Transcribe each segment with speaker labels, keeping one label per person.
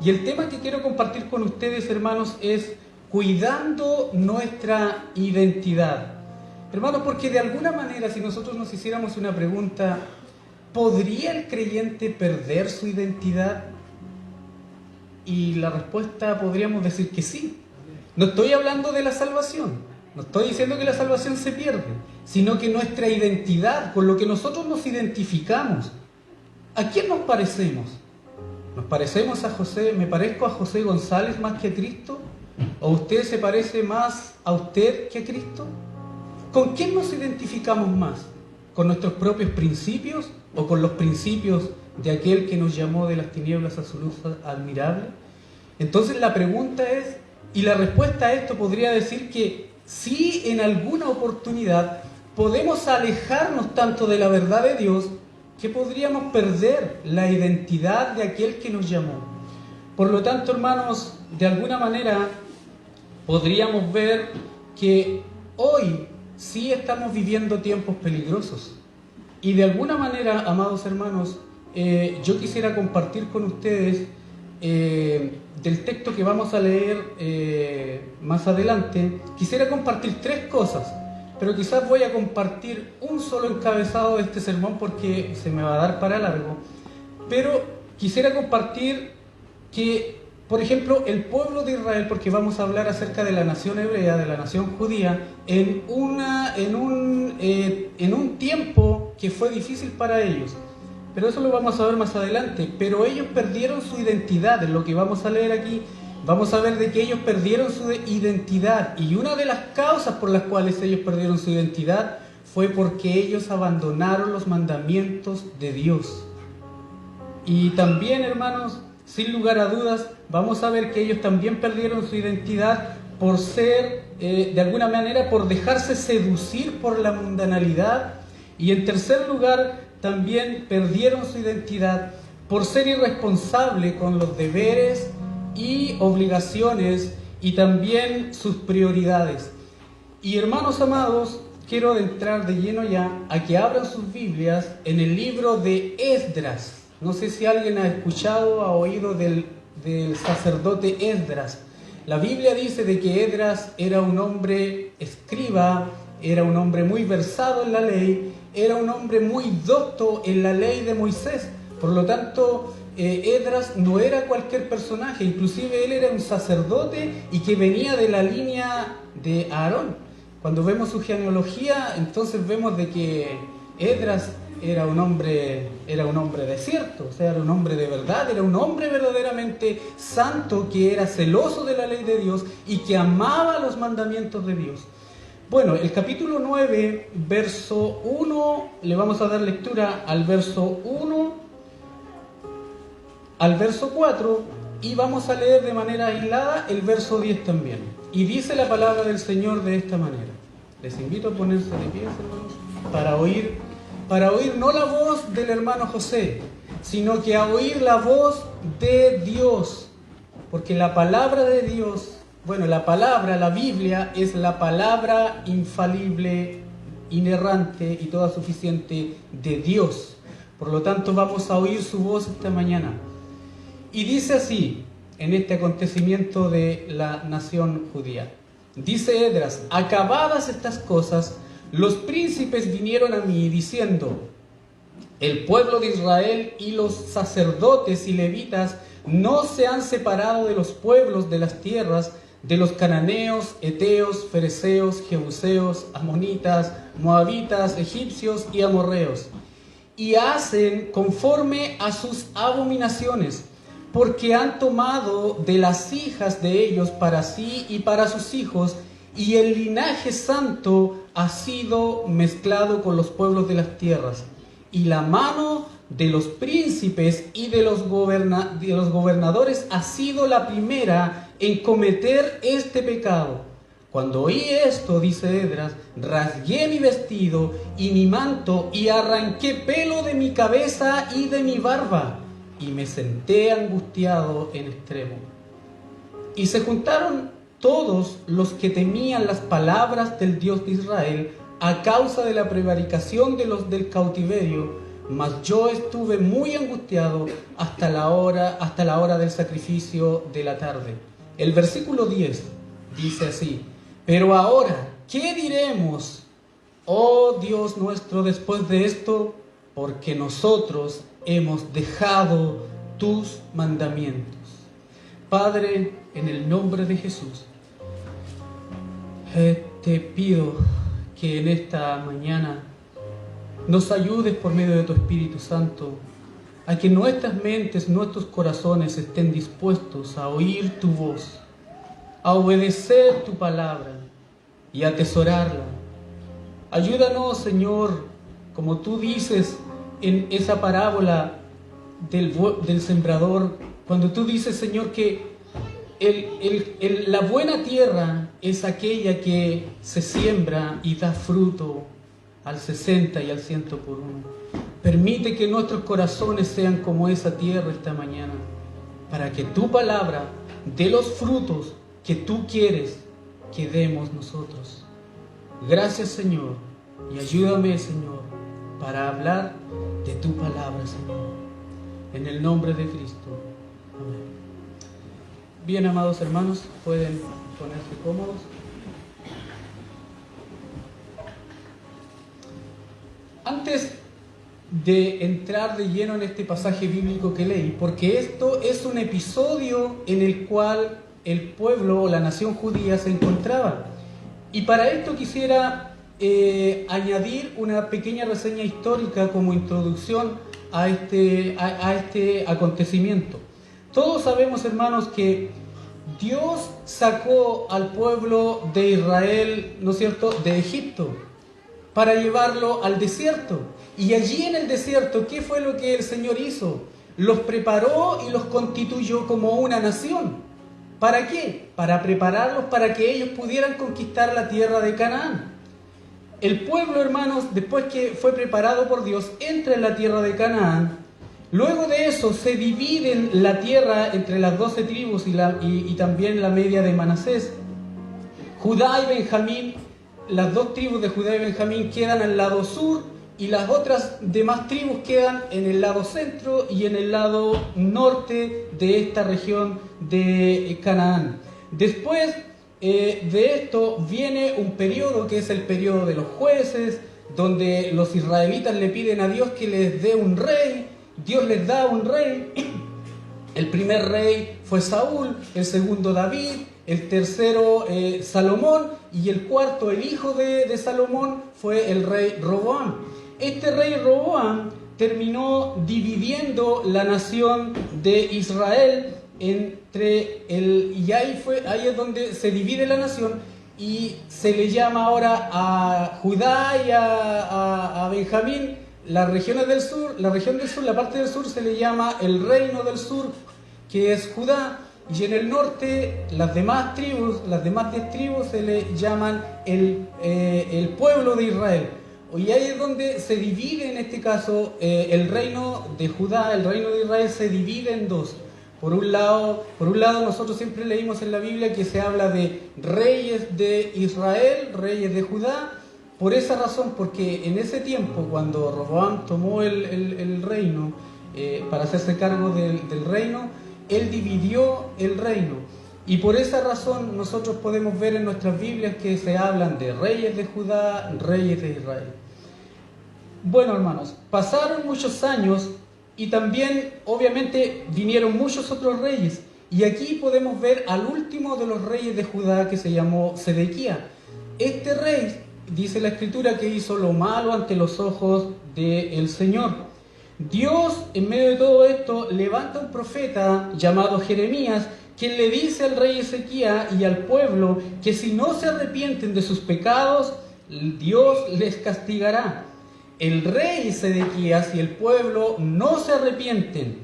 Speaker 1: Y el tema que quiero compartir con ustedes, hermanos, es cuidando nuestra identidad. Hermanos, porque de alguna manera, si nosotros nos hiciéramos una pregunta, ¿podría el creyente perder su identidad? Y la respuesta podríamos decir que sí. No estoy hablando de la salvación, no estoy diciendo que la salvación se pierde, sino que nuestra identidad, con lo que nosotros nos identificamos, ¿a quién nos parecemos? ¿Nos parecemos a José? ¿Me parezco a José González más que a Cristo? ¿O usted se parece más a usted que a Cristo? ¿Con quién nos identificamos más? ¿Con nuestros propios principios o con los principios de aquel que nos llamó de las tinieblas a su luz admirable? Entonces la pregunta es, y la respuesta a esto podría decir que sí, en alguna oportunidad podemos alejarnos tanto de la verdad de Dios que podríamos perder la identidad de aquel que nos llamó. Por lo tanto, hermanos, de alguna manera podríamos ver que hoy sí estamos viviendo tiempos peligrosos. Y de alguna manera, amados hermanos, yo quisiera compartir con ustedes del texto que vamos a leer más adelante. Quisiera compartir 3 cosas, pero quizás voy a compartir un solo encabezado de este sermón porque se me va a dar para largo. Pero quisiera compartir que, por ejemplo, el pueblo de Israel, porque vamos a hablar acerca de la nación hebrea, de la nación judía, en un tiempo que fue difícil para ellos. Pero eso lo vamos a ver más adelante. Pero ellos perdieron su identidad. En lo que vamos a leer aquí, vamos a ver de que ellos perdieron su identidad. Y una de las causas por las cuales ellos perdieron su identidad fue porque ellos abandonaron los mandamientos de Dios. Y también, hermanos, sin lugar a dudas, vamos a ver que ellos también perdieron su identidad por ser, de alguna manera, por dejarse seducir por la mundanalidad. Y en tercer lugar, también perdieron su identidad por ser irresponsable con los deberes y obligaciones y también sus prioridades. Y hermanos amados, quiero adentrar de lleno ya a que abran sus Biblias en el libro de Esdras. No sé si alguien ha escuchado, ha oído del sacerdote Esdras. La Biblia dice de que Esdras era un hombre escriba, era un hombre muy versado en la ley, era un hombre muy docto en la ley de Moisés. Por lo tanto, Esdras no era cualquier personaje, inclusive él era un sacerdote y que venía de la línea de Aarón. Cuando vemos su genealogía, entonces vemos de que Esdras era un hombre de cierto, o sea, era un hombre de verdad, era un hombre verdaderamente santo, que era celoso de la ley de Dios y que amaba los mandamientos de Dios. Bueno, el capítulo 9, verso 1, le vamos a dar lectura al verso 1 al verso 4 y vamos a leer de manera aislada el verso 10 también. Y dice la palabra del Señor de esta manera. Les invito a ponerse de pie, hermanos, para oír no la voz del hermano José, sino que a oír la voz de Dios. Porque la palabra de Dios, la Biblia es la palabra infalible, inerrante y toda suficiente de Dios. Por lo tanto, vamos a oír su voz esta mañana. Y dice así, en este acontecimiento de la nación judía. Dice Esdras: acabadas estas cosas, los príncipes vinieron a mí diciendo: el pueblo de Israel y los sacerdotes y levitas no se han separado de los pueblos de las tierras, de los cananeos, heteos, fereceos, jebuseos, amonitas, moabitas, egipcios y amorreos, y hacen conforme a sus abominaciones, porque han tomado de las hijas de ellos para sí y para sus hijos, y el linaje santo ha sido mezclado con los pueblos de las tierras, y la mano de los príncipes y de los gobernadores ha sido la primera en cometer este pecado. Cuando oí esto, dice Esdras, rasgué mi vestido y mi manto y arranqué pelo de mi cabeza y de mi barba, y me senté angustiado en extremo. Y se juntaron todos los que temían las palabras del Dios de Israel a causa de la prevaricación de los del cautiverio, mas yo estuve muy angustiado hasta la hora del sacrificio de la tarde. El versículo 10 dice así: pero ahora, ¿qué diremos, oh Dios nuestro, después de esto? Porque nosotros hemos dejado tus mandamientos. Padre, en el nombre de Jesús, te pido que en esta mañana nos ayudes por medio de tu Espíritu Santo a que nuestras mentes, nuestros corazones estén dispuestos a oír tu voz, a obedecer tu palabra y a atesorarla. Ayúdanos, Señor, como tú dices en esa parábola del sembrador, cuando tú dices, Señor, que la buena tierra es aquella que se siembra y da fruto al 60 y al 100 por uno. Permite que nuestros corazones sean como esa tierra esta mañana, para que tu palabra dé los frutos que tú quieres que demos nosotros. Gracias, Señor, y ayúdame, Señor, para hablar de tu palabra, Señor, en el nombre de Cristo. Amén. Bien, amados hermanos, pueden ponerse cómodos. Antes de entrar de lleno en este pasaje bíblico que leí, porque esto es un episodio en el cual el pueblo o la nación judía se encontraba. Y para esto quisiera añadir una pequeña reseña histórica como introducción a este acontecimiento. Todos sabemos, hermanos, que Dios sacó al pueblo de Israel, ¿no es cierto?, de Egipto, para llevarlo al desierto. Y allí en el desierto, ¿qué fue lo que el Señor hizo? Los preparó y los constituyó como una nación. ¿Para qué? Para prepararlos para que ellos pudieran conquistar la tierra de Canaán. El pueblo, hermanos, después que fue preparado por Dios, entra en la tierra de Canaán. Luego de eso se dividen la tierra entre las 12 tribus y también la media de Manasés. Judá y Benjamín, las dos tribus de Judá y Benjamín quedan al lado sur y las otras demás tribus quedan en el lado centro y en el lado norte de esta región de Canaán. Después de esto viene un periodo que es el periodo de los jueces, donde los israelitas le piden a Dios que les dé un rey. Dios les da un rey. El primer rey fue Saúl, el segundo David, el tercero Salomón y el cuarto, el hijo de Salomón, fue el rey Roboam. Este rey Roboam terminó dividiendo la nación de Israel y ahí es donde se divide la nación y se le llama ahora a Judá y a Benjamín. Las regiones del sur, la región del sur, la parte del sur se le llama el reino del sur, que es Judá, y en el norte las demás 10 tribus se le llaman el pueblo de Israel. Y ahí es donde se divide en este caso el reino de Judá, el reino de Israel se divide en dos. Por un lado nosotros siempre leímos en la Biblia que se habla de reyes de Israel, reyes de Judá. Por esa razón, porque en ese tiempo, cuando Roboam tomó el reino, para hacerse cargo del reino, él dividió el reino. Y por esa razón nosotros podemos ver en nuestras Biblias que se hablan de reyes de Judá, reyes de Israel. Bueno, hermanos, pasaron muchos años y también, obviamente, vinieron muchos otros reyes. Y aquí podemos ver al último de los reyes de Judá, que se llamó Sedequías. Este rey, dice la Escritura, que hizo lo malo ante los ojos del Señor. Dios, en medio de todo esto, levanta un profeta llamado Jeremías, quien le dice al rey Ezequías y al pueblo que si no se arrepienten de sus pecados, Dios les castigará. El rey Sedequías y el pueblo no se arrepienten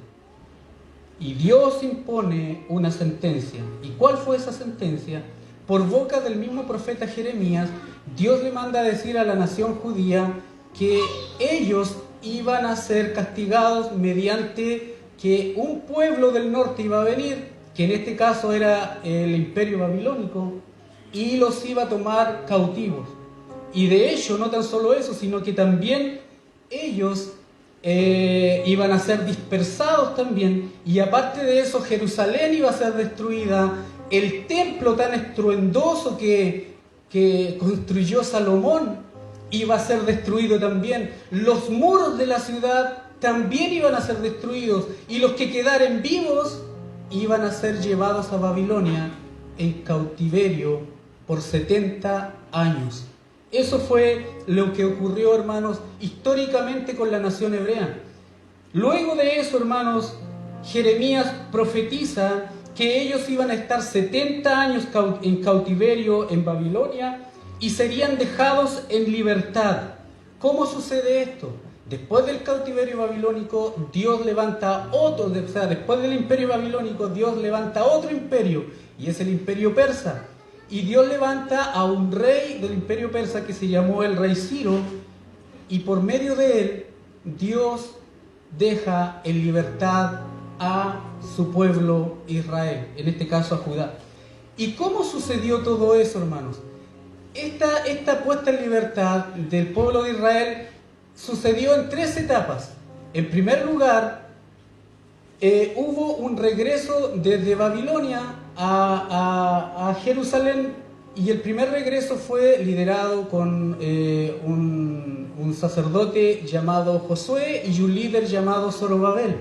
Speaker 1: y Dios impone una sentencia. ¿Y cuál fue esa sentencia? Por boca del mismo profeta Jeremías, Dios le manda a decir a la nación judía que ellos iban a ser castigados mediante que un pueblo del norte iba a venir, que en este caso era el imperio babilónico, y los iba a tomar cautivos. Y de hecho, no tan solo eso, sino que también ellos iban a ser dispersados también, y aparte de eso Jerusalén iba a ser destruida, el templo tan estruendoso que construyó Salomón iba a ser destruido también, los muros de la ciudad también iban a ser destruidos, y los que quedaren vivos iban a ser llevados a Babilonia en cautiverio por 70 años. Eso fue lo que ocurrió, hermanos, históricamente con la nación hebrea. Luego de eso, hermanos, Jeremías profetiza que ellos iban a estar 70 años en cautiverio en Babilonia y serían dejados en libertad. ¿Cómo sucede esto? Después del cautiverio babilónico, Dios levanta otro, o sea, después del imperio babilónico, Dios levanta otro imperio, y es el imperio persa. Y Dios levanta a un rey del imperio persa que se llamó el rey Ciro, y por medio de él, Dios deja en libertad a su pueblo Israel, en este caso a Judá. ¿Y cómo sucedió todo eso, hermanos? Esta puesta en libertad del pueblo de Israel sucedió en 3 etapas. En primer lugar, hubo un regreso desde Babilonia a Jerusalén, y el primer regreso fue liderado con un sacerdote llamado Josué y un líder llamado Zorobabel.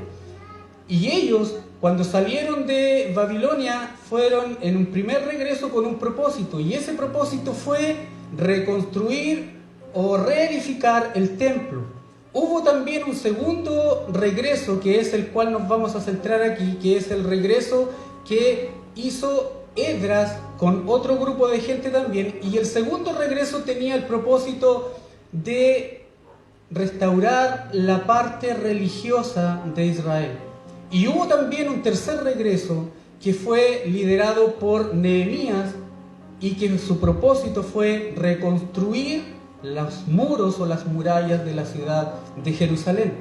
Speaker 1: Y ellos, cuando salieron de Babilonia, fueron en un primer regreso con un propósito, y ese propósito fue reconstruir o reedificar el templo. Hubo también un segundo regreso, que es el cual nos vamos a centrar aquí, que es el regreso que hizo Esdras con otro grupo de gente también, y el segundo regreso tenía el propósito de restaurar la parte religiosa de Israel. Y hubo también un tercer regreso que fue liderado por Nehemías, y que su propósito fue reconstruir los muros o las murallas de la ciudad de Jerusalén.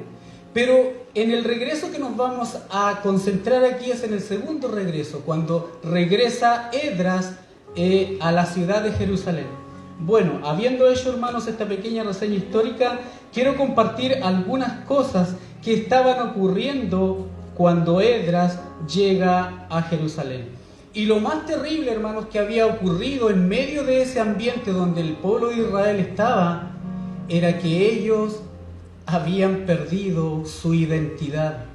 Speaker 1: Pero en el regreso que nos vamos a concentrar aquí es en el segundo regreso, cuando regresa Esdras a la ciudad de Jerusalén. Bueno, habiendo hecho, hermanos, esta pequeña reseña histórica, quiero compartir algunas cosas que estaban ocurriendo cuando Esdras llega a Jerusalén. Y lo más terrible, hermanos, que había ocurrido en medio de ese ambiente donde el pueblo de Israel estaba, era que ellos habían perdido su identidad.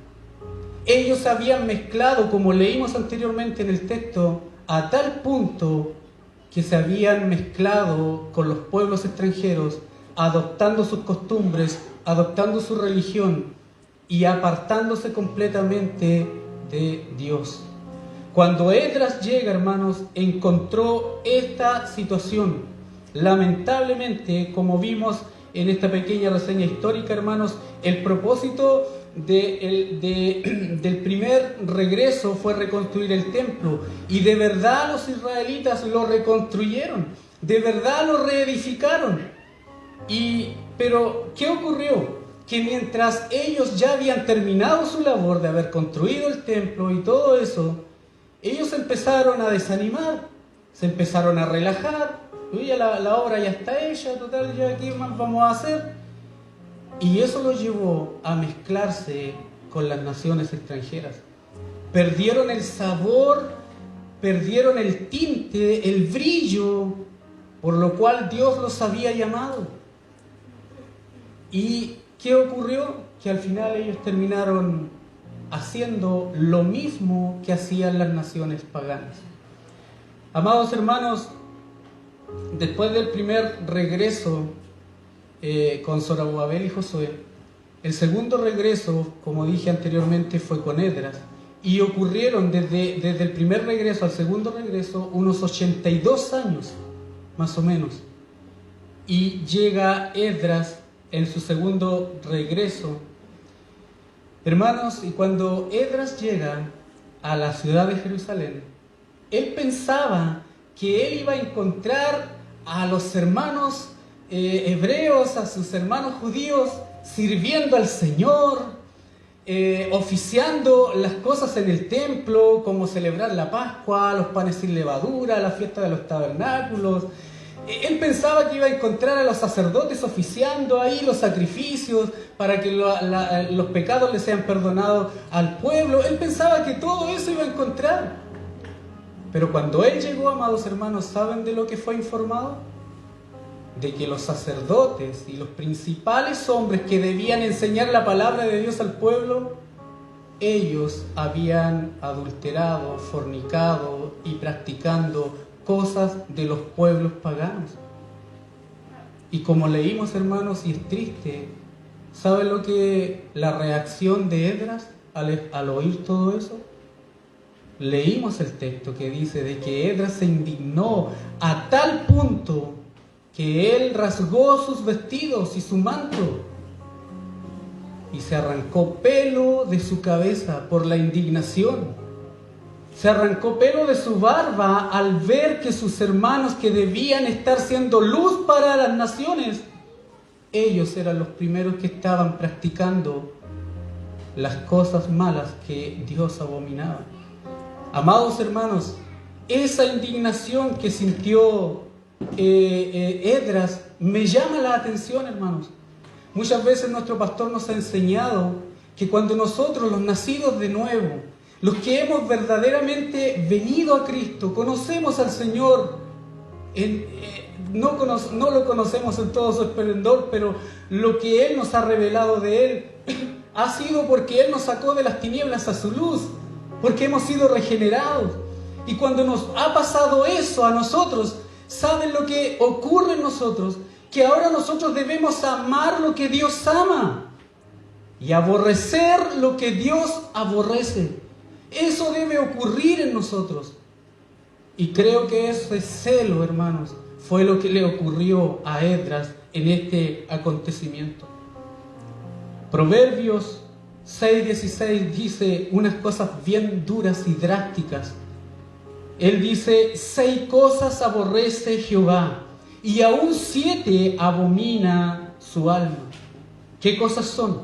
Speaker 1: Ellos se habían mezclado, como leímos anteriormente en el texto, a tal punto que se habían mezclado con los pueblos extranjeros, adoptando sus costumbres, adoptando su religión y apartándose completamente de Dios. Cuando Esdras llega, hermanos, encontró esta situación. Lamentablemente, como vimos en esta pequeña reseña histórica, hermanos, el propósito del primer regreso fue reconstruir el templo. Y de verdad los israelitas lo reconstruyeron, de verdad lo reedificaron. Pero, ¿qué ocurrió? Que mientras ellos ya habían terminado su labor de haber construido el templo y todo eso, ellos empezaron a desanimar, se empezaron a relajar. Ya la obra ya está hecha, total, ya ¿qué más vamos a hacer? Y eso los llevó a mezclarse con las naciones extranjeras. Perdieron el sabor, perdieron el tinte, el brillo, por lo cual Dios los había llamado. ¿Y qué ocurrió? Que al final ellos terminaron haciendo lo mismo que hacían las naciones paganas. Amados hermanos, después del primer regreso con Zorobabel y Josué, el segundo regreso, como dije anteriormente, fue con Esdras, y ocurrieron desde el primer regreso al segundo regreso unos 82 años, más o menos, y llega Esdras en su segundo regreso. Hermanos, y cuando Esdras llega a la ciudad de Jerusalén, él pensaba que él iba a encontrar a los hermanos hebreos, a sus hermanos judíos, sirviendo al Señor, oficiando las cosas en el templo, como celebrar la Pascua, los panes sin levadura, la fiesta de los tabernáculos, Él pensaba que iba a encontrar a los sacerdotes oficiando ahí los sacrificios para que los pecados le sean perdonados al pueblo. Él pensaba que todo eso iba a encontrar. Pero cuando él llegó, amados hermanos, ¿saben de lo que fue informado? De que los sacerdotes y los principales hombres que debían enseñar la palabra de Dios al pueblo, ellos habían adulterado, fornicado y practicando cosas de los pueblos paganos. Y como leímos, hermanos, y es triste, ¿saben lo que la reacción de Esdras al oír todo eso? Leímos el texto que dice de que Esdras se indignó a tal punto que él rasgó sus vestidos y su manto y se arrancó pelo de su cabeza por la indignación. Se arrancó pelo de su barba al ver que sus hermanos, que debían estar siendo luz para las naciones, ellos eran los primeros que estaban practicando las cosas malas que Dios abominaba. Amados hermanos, esa indignación que sintió Esdras me llama la atención, hermanos. Muchas veces nuestro pastor nos ha enseñado que cuando nosotros, los nacidos de nuevo, los que hemos verdaderamente venido a Cristo, conocemos al Señor, no lo conocemos en todo su esplendor, pero lo que Él nos ha revelado de Él ha sido porque Él nos sacó de las tinieblas a su luz, porque hemos sido regenerados. Y cuando nos ha pasado eso a nosotros, ¿saben lo que ocurre en nosotros? Que ahora nosotros debemos amar lo que Dios ama y aborrecer lo que Dios aborrece. Eso debe ocurrir en nosotros. Y creo que ese celo, hermanos, fue lo que le ocurrió a Esdras en este acontecimiento. Proverbios 6:16 dice unas cosas bien duras y drásticas. Él dice: 6 cosas aborrece Jehová, y aún 7 abomina su alma. ¿Qué cosas son?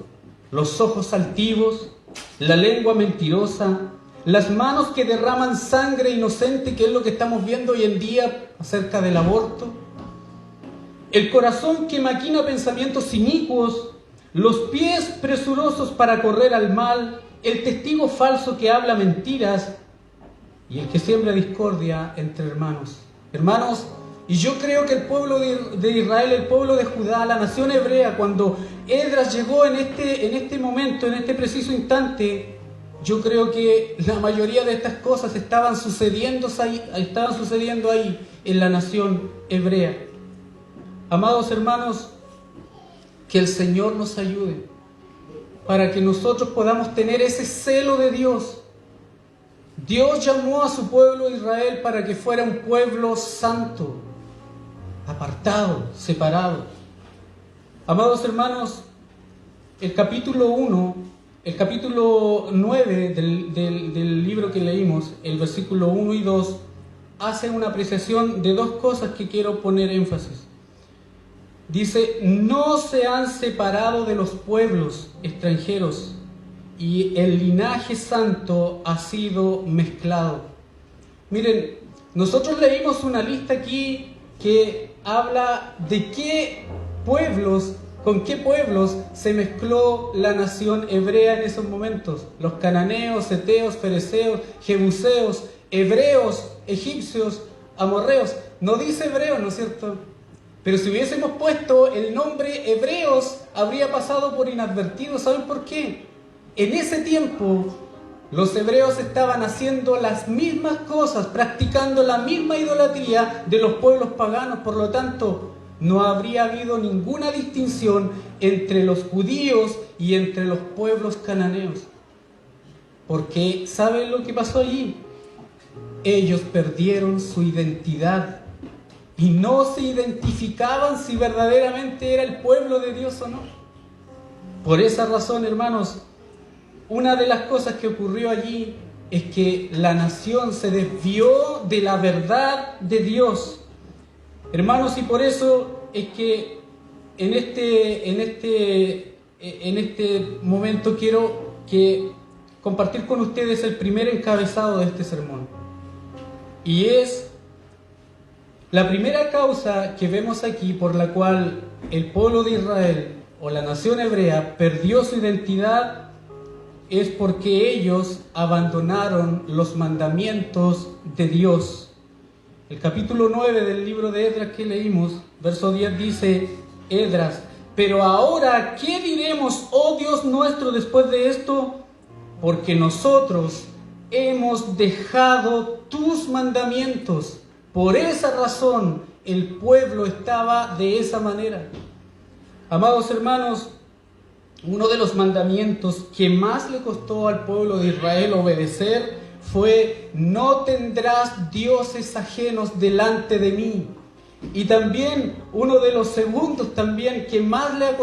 Speaker 1: Los ojos altivos, la lengua mentirosa, las manos que derraman sangre inocente, que es lo que estamos viendo hoy en día acerca del aborto, el corazón que maquina pensamientos inicuos, los pies presurosos para correr al mal, el testigo falso que habla mentiras y el que siembra discordia entre hermanos. Hermanos, y yo creo que el pueblo de Israel, el pueblo de Judá, la nación hebrea, cuando Esdras llegó en este momento, en este preciso instante, yo creo que la mayoría de estas cosas estaban sucediendo ahí en la nación hebrea. Amados hermanos, que el Señor nos ayude para que nosotros podamos tener ese celo de Dios. Dios llamó a su pueblo Israel para que fuera un pueblo santo, apartado, separado. Amados hermanos, el capítulo 9 del libro que leímos, el versículo 1 y 2, hace una apreciación de 2 cosas que quiero poner énfasis. Dice: no se han separado de los pueblos extranjeros, y el linaje santo ha sido mezclado. Miren, nosotros leímos una lista aquí que habla de con qué pueblos se mezcló la nación hebrea en esos momentos. Los cananeos, heteos, fereceos, jebuseos, hebreos, egipcios, amorreos. No dice hebreos, ¿no es cierto? Pero si hubiésemos puesto el nombre hebreos, habría pasado por inadvertido. ¿Saben por qué? En ese tiempo, los hebreos estaban haciendo las mismas cosas, practicando la misma idolatría de los pueblos paganos. Por lo tanto, no habría habido ninguna distinción entre los judíos y entre los pueblos cananeos. Porque, ¿saben lo que pasó allí? Ellos perdieron su identidad y no se identificaban si verdaderamente era el pueblo de Dios o no. Por esa razón, hermanos, una de las cosas que ocurrió allí es que la nación se desvió de la verdad de Dios. Hermanos, y por eso es que en este momento quiero compartir con ustedes el primer encabezado de este sermón. Y es La primera causa que vemos aquí por la cual el pueblo de Israel o la nación hebrea perdió su identidad es porque ellos abandonaron los mandamientos de Dios. El capítulo 9 del libro de Esdras que leímos, verso 10 dice, Esdras, pero ahora, ¿qué diremos, oh Dios nuestro, después de esto? Porque nosotros hemos dejado tus mandamientos. Por esa razón el pueblo estaba de esa manera. Amados hermanos, uno de los mandamientos que más le costó al pueblo de Israel obedecer fue: no tendrás dioses ajenos delante de mí. Y también uno de los segundos también que más le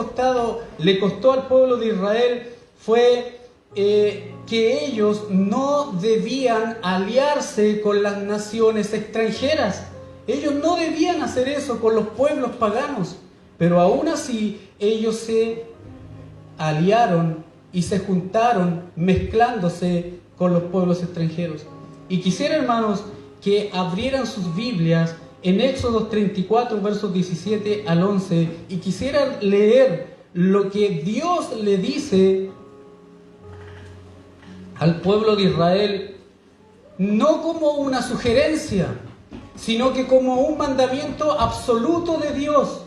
Speaker 1: costó al pueblo de Israel fue que ellos no debían aliarse con las naciones extranjeras. Ellos no debían hacer eso con los pueblos paganos, pero aún así ellos se aliaron y se juntaron mezclándose con los pueblos extranjeros. Y quisiera, hermanos, que abrieran sus Biblias en Éxodo 34, versos 17 al 11, y quisiera leer lo que Dios le dice al pueblo de Israel, no como una sugerencia, sino que como un mandamiento absoluto de Dios.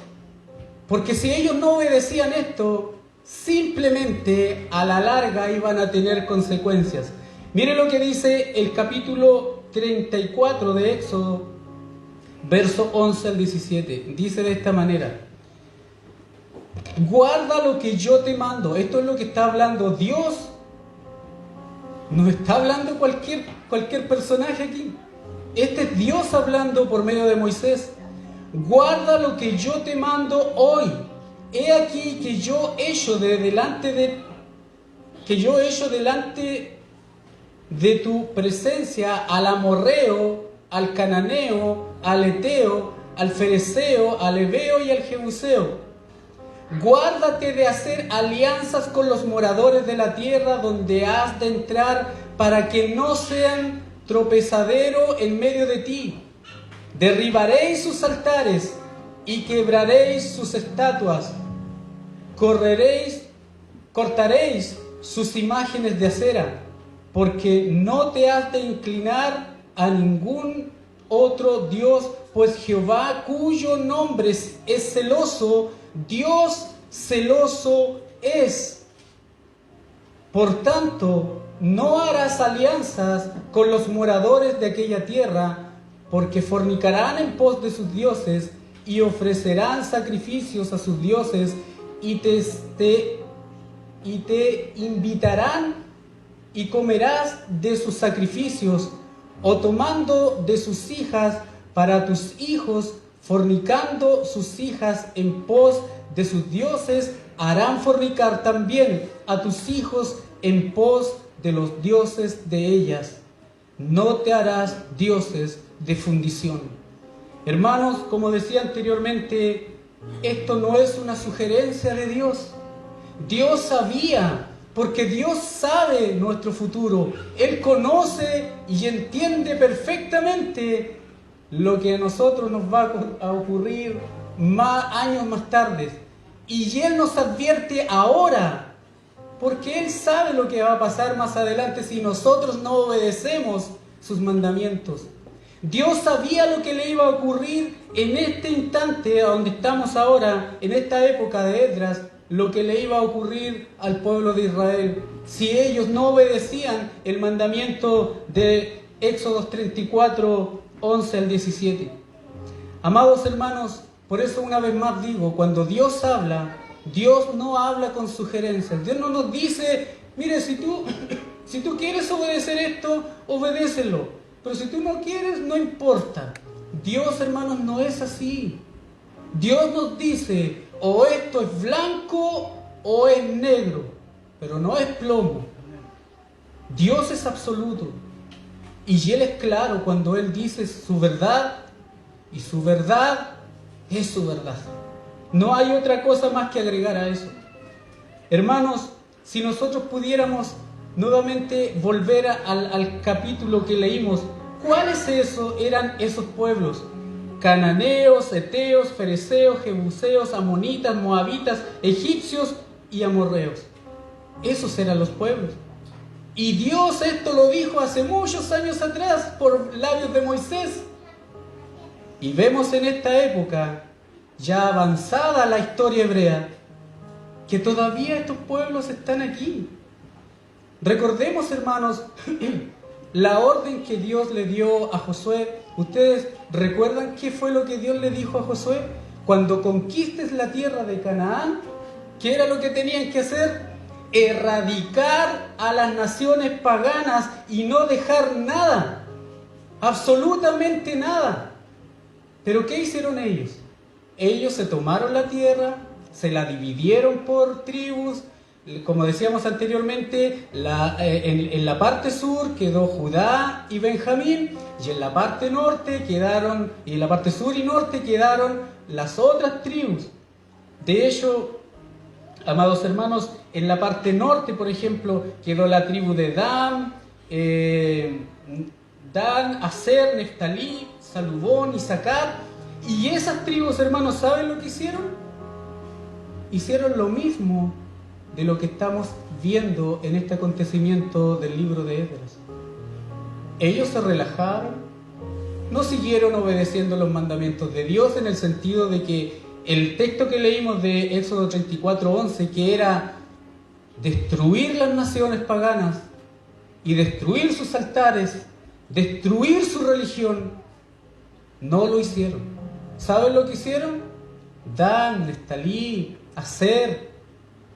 Speaker 1: Porque si ellos no obedecían esto, simplemente a la larga iban a tener consecuencias. Mire lo que dice el capítulo 34 de Éxodo, verso 11 al 17. Dice de esta manera: guarda lo que yo te mando. Esto es lo que está hablando Dios. No está hablando cualquier personaje aquí. Este es Dios hablando por medio de Moisés. Guarda lo que yo te mando hoy. He aquí que yo echo delante de tu presencia al amorreo, al cananeo, al eteo, al fereceo, al heveo y al jebuseo. Guárdate de hacer alianzas con los moradores de la tierra donde has de entrar, para que no sean tropezadero en medio de ti. Derribaréis sus altares y quebraréis sus estatuas. Cortaréis sus imágenes de acera, porque no te has de inclinar a ningún otro Dios, pues Jehová, cuyo nombre es celoso, Dios celoso es. Por tanto, no harás alianzas con los moradores de aquella tierra, porque fornicarán en pos de sus dioses y ofrecerán sacrificios a sus dioses, y te invitarán y comerás de sus sacrificios, o tomando de sus hijas para tus hijos, fornicando sus hijas en pos de sus dioses, harán fornicar también a tus hijos en pos de los dioses de ellas. No te harás dioses de fundición. Hermanos, como decía anteriormente, esto no es una sugerencia de Dios. Dios sabía, porque Dios sabe nuestro futuro. Él conoce y entiende perfectamente lo que a nosotros nos va a ocurrir años más tarde. Y Él nos advierte ahora, porque Él sabe lo que va a pasar más adelante si nosotros no obedecemos sus mandamientos. Dios sabía lo que le iba a ocurrir en este instante, a donde estamos ahora, en esta época de Esdras, lo que le iba a ocurrir al pueblo de Israel si ellos no obedecían el mandamiento de Éxodo 34, 11 al 17. Amados hermanos, por eso una vez más digo, cuando Dios habla, Dios no habla con sugerencias. Dios no nos dice, mire, si tú quieres obedecer esto, obedécelo. Pero si tú no quieres, no importa. Dios, hermanos, no es así. Dios nos dice, o esto es blanco o es negro, pero no es plomo. Dios es absoluto. Y Él es claro cuando Él dice su verdad, y su verdad es su verdad. No hay otra cosa más que agregar a eso. Hermanos, si nosotros pudiéramos nuevamente volver al capítulo que leímos, ¿cuáles eran esos pueblos? cananeos, heteos, fereceos, jebuseos, amonitas, moabitas, egipcios y amorreos. Esos eran los pueblos. Y Dios esto lo dijo hace muchos años atrás por labios de Moisés. Y vemos en esta época, ya avanzada la historia hebrea, que todavía estos pueblos están aquí. Recordemos, hermanos, la orden que Dios le dio a Josué. ¿Ustedes recuerdan qué fue lo que Dios le dijo a Josué? Cuando conquistes la tierra de Canaán, ¿qué era lo que tenían que hacer? Erradicar a las naciones paganas y no dejar nada, absolutamente nada. ¿Pero qué hicieron ellos? Ellos se tomaron la tierra, se la dividieron por tribus. Como decíamos anteriormente, en la parte sur quedó Judá y Benjamín, y en la parte norte quedaron, y en la parte sur y norte quedaron las otras tribus. De hecho, amados hermanos, en la parte norte, por ejemplo, quedó la tribu de Dan, Aser, Neftalí, Salubón, Isaacar. Y esas tribus, hermanos, ¿saben lo que hicieron? Hicieron lo mismo de lo que estamos viendo en este acontecimiento del libro de Esdras. Ellos se relajaron, no siguieron obedeciendo los mandamientos de Dios, en el sentido de que el texto que leímos de Éxodo 34:11, que era destruir las naciones paganas y destruir sus altares, destruir su religión, no lo hicieron. ¿Saben lo que hicieron? Dan, Neftalí, Aser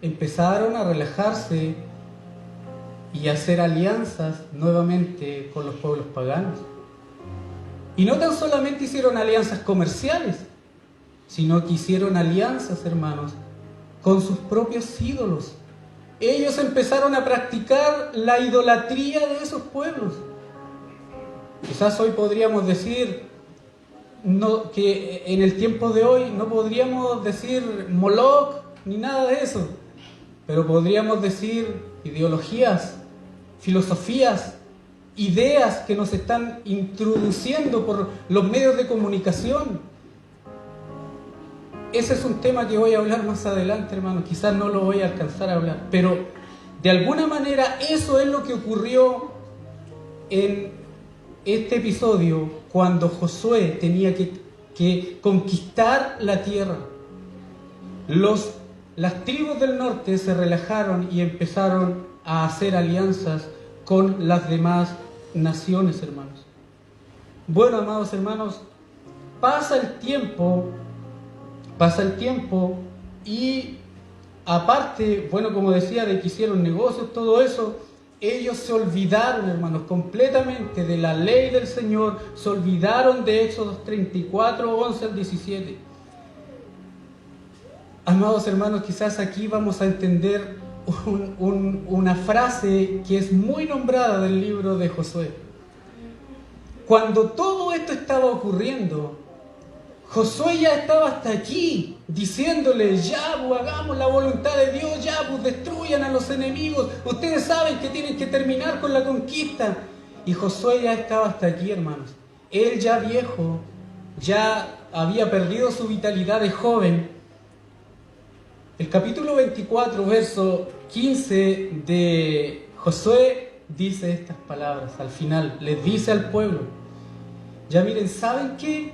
Speaker 1: empezaron a relajarse y a hacer alianzas nuevamente con los pueblos paganos. Y no tan solamente hicieron alianzas comerciales, sino que hicieron alianzas, hermanos, con sus propios ídolos. Ellos empezaron a practicar la idolatría de esos pueblos. Quizás hoy podríamos decir que en el tiempo de hoy no podríamos decir Moloch ni nada de eso, pero podríamos decir ideologías, filosofías, ideas que nos están introduciendo por los medios de comunicación. Ese es un tema que voy a hablar más adelante, hermanos. Quizás no lo voy a alcanzar a hablar, pero de alguna manera eso es lo que ocurrió en este episodio cuando Josué tenía que conquistar la tierra. Las tribus del norte se relajaron y empezaron a hacer alianzas con las demás naciones, hermanos. Bueno, amados hermanos, pasa el tiempo y aparte, bueno, como decía, de que hicieron negocios, todo eso, ellos se olvidaron, hermanos, completamente de la ley del Señor, se olvidaron de Éxodo 34:11 al 17. Amados hermanos, quizás aquí vamos a entender una frase que es muy nombrada del libro de Josué. Cuando todo esto estaba ocurriendo, Josué ya estaba hasta aquí, diciéndole, ya pues hagamos la voluntad de Dios, ya pues destruyan a los enemigos, ustedes saben que tienen que terminar con la conquista. Y Josué ya estaba hasta aquí, hermanos. Él ya viejo, ya había perdido su vitalidad de joven. El capítulo 24, verso 15 de Josué dice estas palabras. Al final les dice al pueblo, ya miren, ¿saben qué?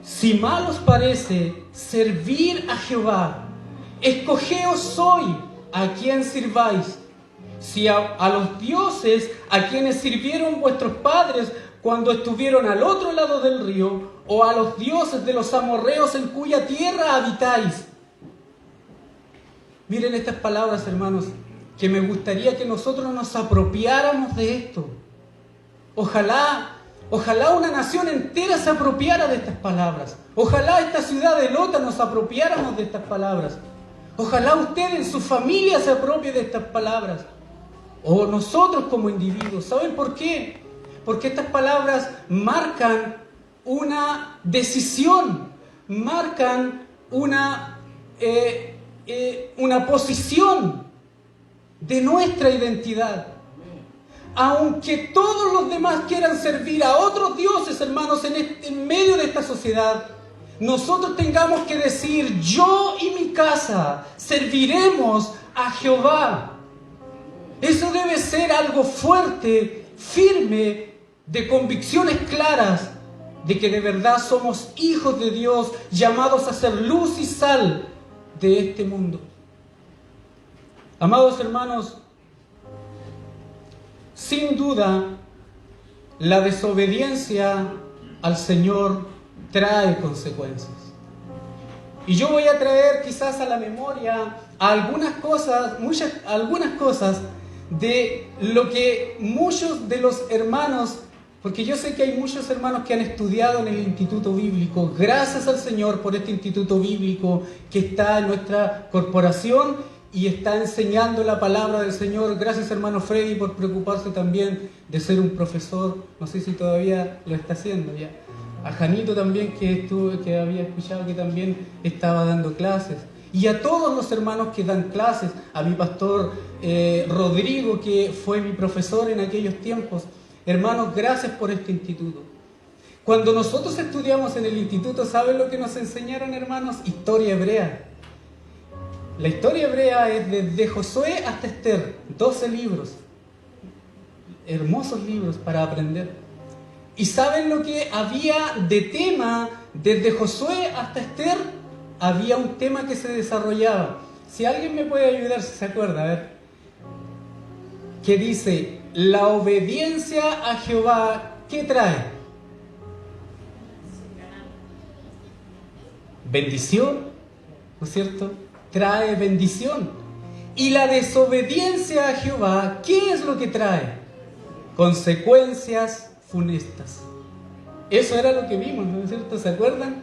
Speaker 1: Si mal os parece servir a Jehová, escogeos hoy a quien sirváis. Si a los dioses a quienes sirvieron vuestros padres cuando estuvieron al otro lado del río, o a los dioses de los amorreos en cuya tierra habitáis. Miren estas palabras, hermanos, que me gustaría que nosotros nos apropiáramos de esto. Ojalá una nación entera se apropiara de estas palabras. Ojalá esta ciudad de Lota nos apropiáramos de estas palabras. Ojalá usted en su familia se apropie de estas palabras. O nosotros como individuos. ¿Saben por qué? Porque estas palabras marcan una decisión, marcan una posición de nuestra identidad. aunque todos los demás quieran servir a otros dioses, hermanos, en medio de esta sociedad, nosotros tengamos que decir: yo y mi casa serviremos a Jehová. Eso debe ser algo fuerte, firme, de convicciones claras, de que de verdad somos hijos de Dios, llamados a ser luz y sal de este mundo. Amados hermanos, sin duda, la desobediencia al Señor trae consecuencias. Y yo voy a traer quizás a la memoria algunas cosas de lo que muchos de los hermanos, porque yo sé que hay muchos hermanos que han estudiado en el Instituto Bíblico, gracias al Señor por este Instituto Bíblico que está en nuestra corporación y está enseñando la palabra del Señor. Gracias, hermano Freddy, por preocuparse también de ser un profesor. No sé si todavía lo está haciendo ya. A Janito también, que había escuchado que también estaba dando clases. Y a todos los hermanos que dan clases, a mi pastor Rodrigo, que fue mi profesor en aquellos tiempos. Hermanos, gracias por este instituto. Cuando nosotros estudiamos en el instituto, ¿saben lo que nos enseñaron, hermanos? Historia hebrea. La historia hebrea es desde Josué hasta Esther, 12 libros, hermosos libros para aprender. ¿Y saben lo que había de tema desde Josué hasta Esther? Había un tema que se desarrollaba. Si alguien me puede ayudar, si se acuerda, a ver. Que dice: la obediencia a Jehová, ¿qué trae? Bendición, ¿no es cierto? Trae bendición. Y la desobediencia a Jehová, ¿qué es lo que trae? Consecuencias funestas. Eso era lo que vimos, ¿no es cierto? ¿Se acuerdan?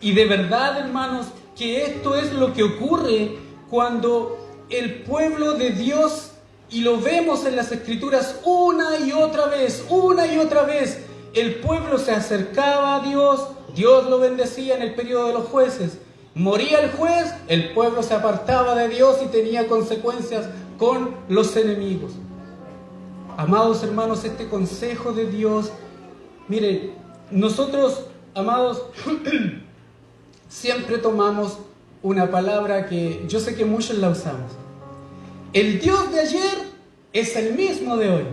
Speaker 1: Y de verdad, hermanos, que esto es lo que ocurre cuando el pueblo de Dios, y lo vemos en las Escrituras una y otra vez, el pueblo se acercaba a Dios, Dios lo bendecía en el periodo de los jueces. Moría el juez, el pueblo se apartaba de Dios y tenía consecuencias con los enemigos. Amados hermanos, este consejo de Dios, miren, nosotros, amados, siempre tomamos una palabra que yo sé que muchos la usamos. El Dios de ayer es el mismo de hoy,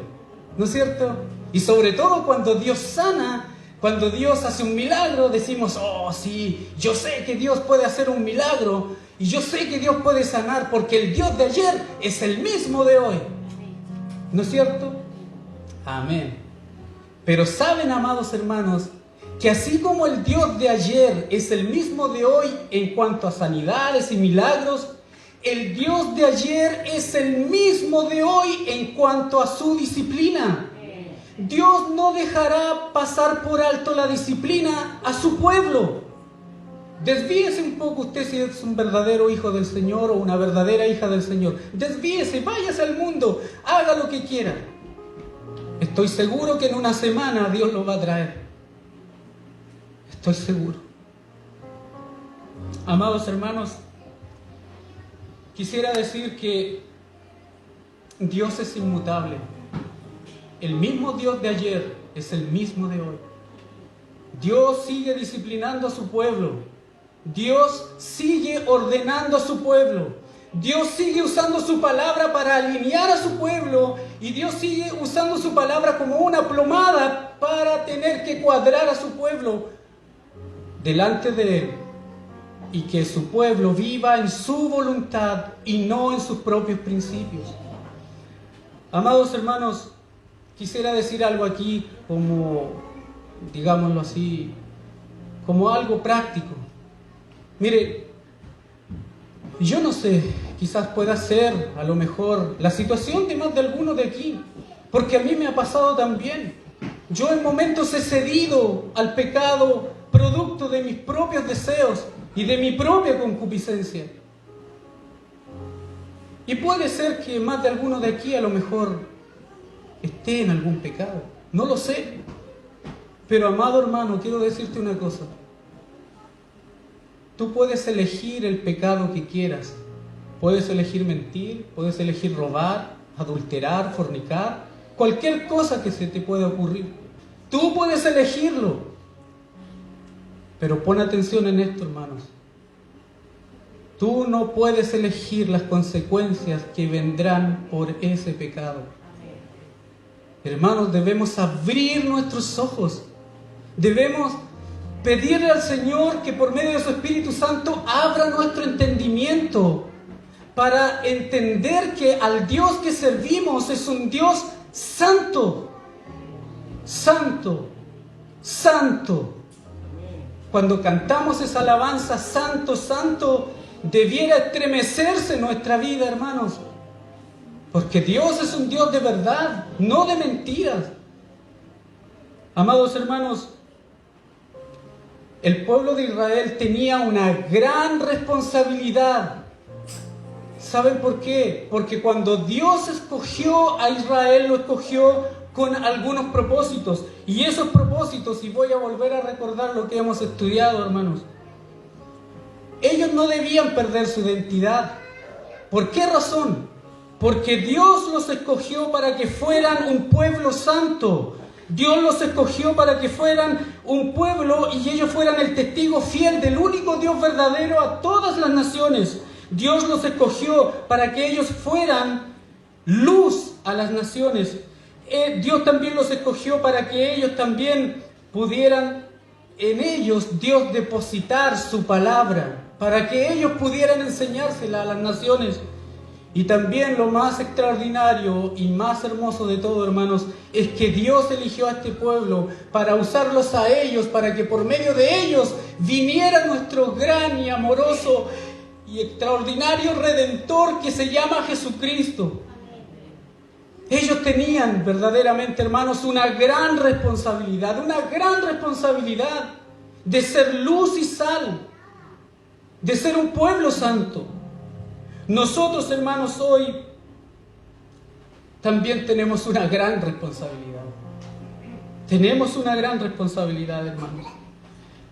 Speaker 1: ¿no es cierto? Y sobre todo cuando Dios sana, cuando Dios hace un milagro, decimos: oh sí, yo sé que Dios puede hacer un milagro y yo sé que Dios puede sanar, porque el Dios de ayer es el mismo de hoy. ¿No es cierto? Amén. Pero saben, amados hermanos, que así como el Dios de ayer es el mismo de hoy en cuanto a sanidades y milagros, el Dios de ayer es el mismo de hoy en cuanto a su disciplina. Dios no dejará pasar por alto la disciplina a su pueblo. Desvíese un poco usted si es un verdadero hijo del Señor o una verdadera hija del Señor. Desvíese, váyase al mundo, haga lo que quiera. Estoy seguro que en una semana Dios lo va a traer. Estoy seguro. Amados hermanos, quisiera decir que Dios es inmutable. El mismo Dios de ayer es el mismo de hoy. Dios sigue disciplinando a su pueblo. Dios sigue ordenando a su pueblo. Dios sigue usando su palabra para alinear a su pueblo. Y Dios sigue usando su palabra como una plomada para tener que cuadrar a su pueblo delante de Él. Y que su pueblo viva en su voluntad y no en sus propios principios. Amados hermanos, quisiera decir algo aquí como, digámoslo así, como algo práctico. Mire, yo no sé, quizás pueda ser a lo mejor la situación de más de algunos de aquí, porque a mí me ha pasado también. Yo en momentos he cedido al pecado producto de mis propios deseos y de mi propia concupiscencia. Y puede ser que más de alguno de aquí a lo mejor esté en algún pecado, no lo sé. Pero amado hermano, quiero decirte una cosa. Tú puedes elegir el pecado que quieras. Puedes elegir mentir, puedes elegir robar, adulterar, fornicar, cualquier cosa que se te pueda ocurrir. Tú puedes elegirlo. Pero pon atención en esto, hermanos. Tú no puedes elegir las consecuencias que vendrán por ese pecado. Hermanos, debemos abrir nuestros ojos. Debemos pedirle al Señor que por medio de su Espíritu Santo abra nuestro entendimiento para entender que al Dios que servimos es un Dios santo. Santo, santo. Cuando cantamos esa alabanza, santo, santo, debiera estremecerse nuestra vida, hermanos. Porque Dios es un Dios de verdad, no de mentiras. Amados hermanos, el pueblo de Israel tenía una gran responsabilidad. ¿Saben por qué? Porque cuando Dios escogió a Israel, lo escogió con algunos propósitos. Y esos propósitos, y voy a volver a recordar lo que hemos estudiado, hermanos, ellos no debían perder su identidad. ¿Por qué razón? Porque Dios los escogió para que fueran un pueblo santo. Dios los escogió para que fueran un pueblo y ellos fueran el testigo fiel del único Dios verdadero a todas las naciones. Dios los escogió para que ellos fueran luz a las naciones. Dios también los escogió para que ellos también pudieran en ellos Dios depositar su palabra, para que ellos pudieran enseñársela a las naciones. Y también lo más extraordinario y más hermoso de todo, hermanos, es que Dios eligió a este pueblo para usarlos a ellos, para que por medio de ellos viniera nuestro gran y amoroso y extraordinario Redentor que se llama Jesucristo. Ellos tenían verdaderamente, hermanos, una gran responsabilidad de ser luz y sal, de ser un pueblo santo. Nosotros, hermanos, hoy también tenemos una gran responsabilidad. Tenemos una gran responsabilidad, hermanos.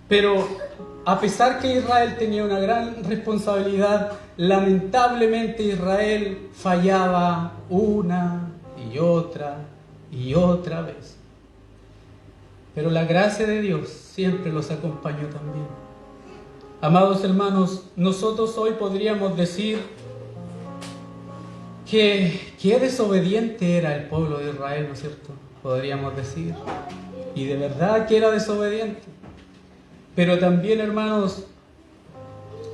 Speaker 1: Pero a pesar que Israel tenía una gran responsabilidad, lamentablemente Israel fallaba una y otra vez. Pero la gracia de Dios siempre los acompañó también. Amados hermanos, nosotros hoy podríamos decir que qué desobediente era el pueblo de Israel, ¿no es cierto? Podríamos decir. Y de verdad que era desobediente. Pero también, hermanos,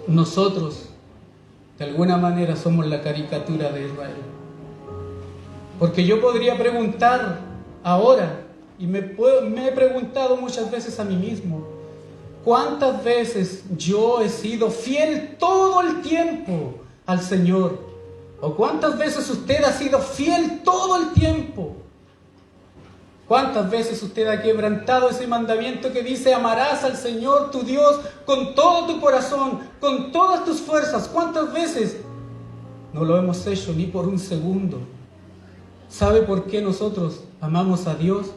Speaker 1: nosotros de alguna manera somos la caricatura de Israel. Porque yo podría preguntar ahora, y me he preguntado muchas veces a mí mismo, ¿cuántas veces yo he sido fiel todo el tiempo al Señor? ¿O cuántas veces usted ha sido fiel todo el tiempo? ¿Cuántas veces usted ha quebrantado ese mandamiento que dice amarás al Señor tu Dios con todo tu corazón, con todas tus fuerzas? ¿Cuántas veces no lo hemos hecho ni por un segundo? ¿Sabe por qué nosotros amamos a Dios?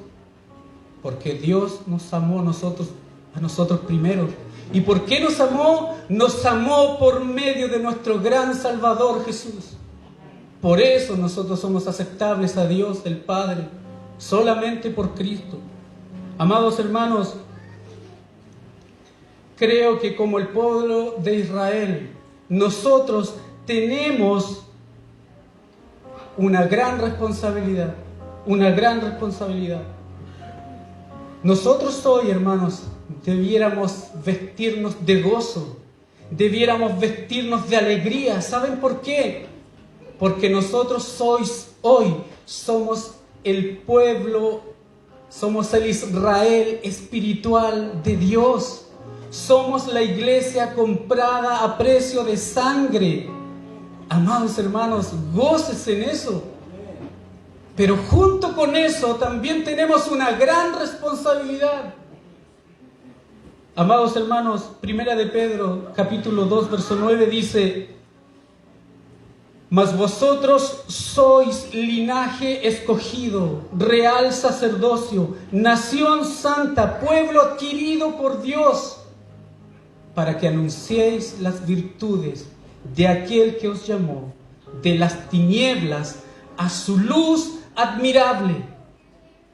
Speaker 1: Porque Dios nos amó a nosotros primero. ¿Y por qué nos amó? Nos amó por medio de nuestro gran Salvador Jesús. Por eso nosotros somos aceptables a Dios el Padre, solamente por Cristo. Amados hermanos, creo que como el pueblo de Israel, nosotros tenemos una gran responsabilidad. Nosotros hoy, hermanos, debiéramos vestirnos de gozo, debiéramos vestirnos de alegría. ¿Saben por qué? Porque nosotros hoy somos el pueblo, somos el Israel espiritual de Dios. Somos la iglesia comprada a precio de sangre. Amados hermanos, gócese en eso. Pero junto con eso también tenemos una gran responsabilidad. Amados hermanos, Primera de Pedro, capítulo 2, verso 9 dice: mas vosotros sois linaje escogido, real sacerdocio, nación santa, pueblo adquirido por Dios, para que anunciéis las virtudes de aquel que os llamó de las tinieblas a su luz admirable.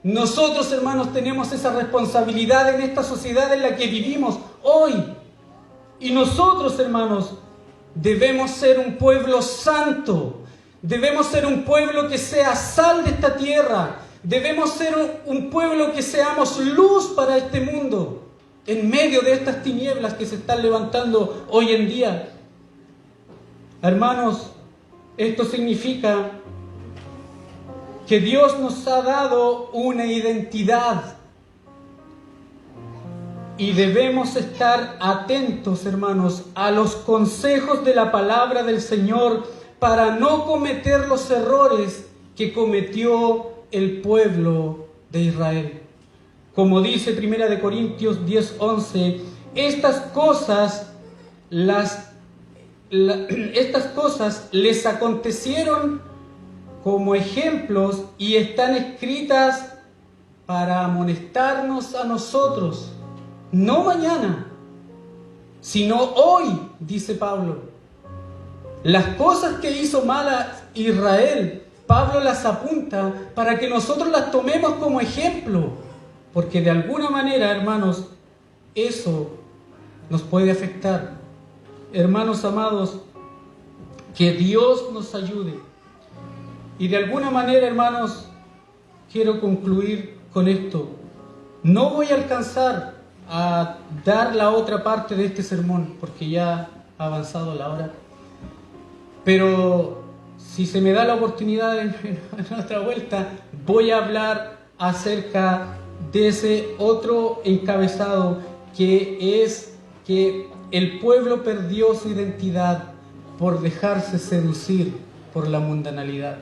Speaker 1: Nosotros, hermanos, tenemos esa responsabilidad en esta sociedad en la que vivimos hoy. Y nosotros, hermanos, debemos ser un pueblo santo. Debemos ser un pueblo que sea sal de esta tierra. Debemos ser un pueblo que seamos luz para este mundo, en medio de estas tinieblas que se están levantando hoy en día. Hermanos, esto significa que Dios nos ha dado una identidad y debemos estar atentos, hermanos, a los consejos de la palabra del Señor para no cometer los errores que cometió el pueblo de Israel. Como dice 1 Corintios 10:11, estas cosas les acontecieron como ejemplos y están escritas para amonestarnos a nosotros, no mañana, sino hoy, dice Pablo. Las cosas que hizo mal Israel, Pablo las apunta para que nosotros las tomemos como ejemplo, porque de alguna manera, hermanos, eso nos puede afectar. Hermanos amados, que Dios nos ayude. Y de alguna manera, hermanos, quiero concluir con esto. No voy a alcanzar a dar la otra parte de este sermón, porque ya ha avanzado la hora. Pero si se me da la oportunidad en otra vuelta, voy a hablar acerca de ese otro encabezado, que es que el pueblo perdió su identidad por dejarse seducir por la mundanalidad.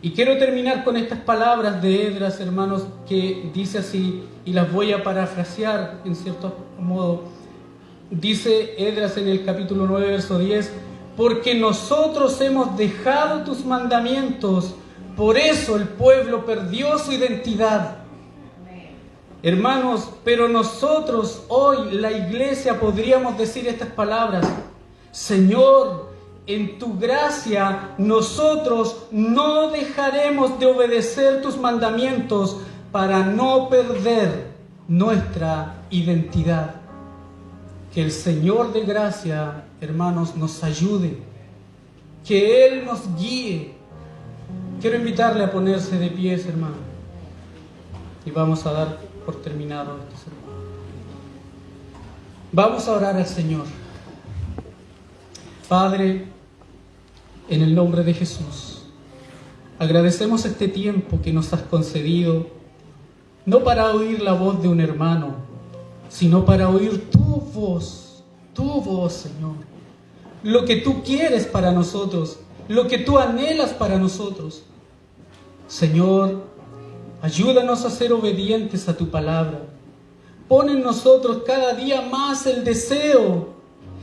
Speaker 1: Y quiero terminar con estas palabras de Esdras, hermanos, que dice así, y las voy a parafrasear en cierto modo. Dice Esdras en el capítulo 9, verso 10, porque nosotros hemos dejado tus mandamientos, por eso el pueblo perdió su identidad. Hermanos, pero nosotros hoy, la iglesia, podríamos decir estas palabras: Señor, en tu gracia nosotros no dejaremos de obedecer tus mandamientos para no perder nuestra identidad. Que el Señor de gracia, hermanos, nos ayude, que Él nos guíe. Quiero invitarle a ponerse de pies, hermano, y vamos a dar por terminado este sermón. Vamos a orar al Señor. Padre, en el nombre de Jesús, agradecemos este tiempo que nos has concedido, no para oír la voz de un hermano, sino para oír tu voz, Señor. Lo que tú quieres para nosotros, lo que tú anhelas para nosotros. Señor, ayúdanos a ser obedientes a tu palabra. Pon en nosotros cada día más el deseo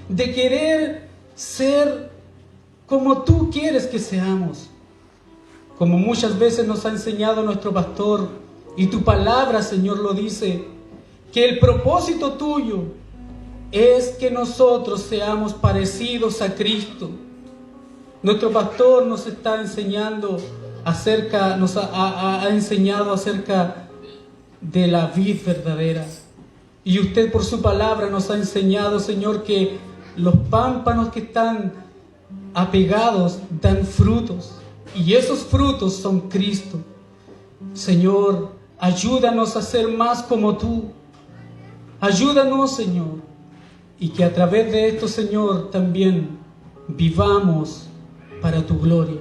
Speaker 1: de querer ser como tú quieres que seamos. Como muchas veces nos ha enseñado nuestro pastor, y tu palabra, Señor, lo dice, que el propósito tuyo es que nosotros seamos parecidos a Cristo. Nuestro pastor nos está enseñando nos ha enseñado acerca de la vid verdadera. Y usted por su palabra nos ha enseñado, Señor, que los pámpanos que están apegados dan frutos. Y esos frutos son Cristo. Señor, ayúdanos a ser más como tú. Ayúdanos, Señor. Y que a través de esto, Señor, también vivamos para tu gloria.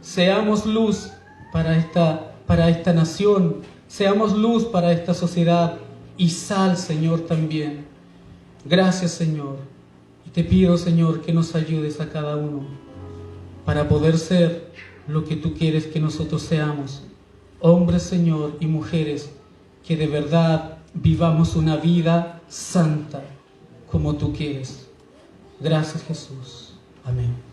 Speaker 1: Seamos luz para esta nación. Seamos luz para esta sociedad. Y sal, Señor, también. Gracias, Señor. Y te pido, Señor, que nos ayudes a cada uno para poder ser lo que tú quieres que nosotros seamos. Hombres, Señor, y mujeres que de verdad vivamos una vida santa como tú quieres. Gracias, Jesús. Amén.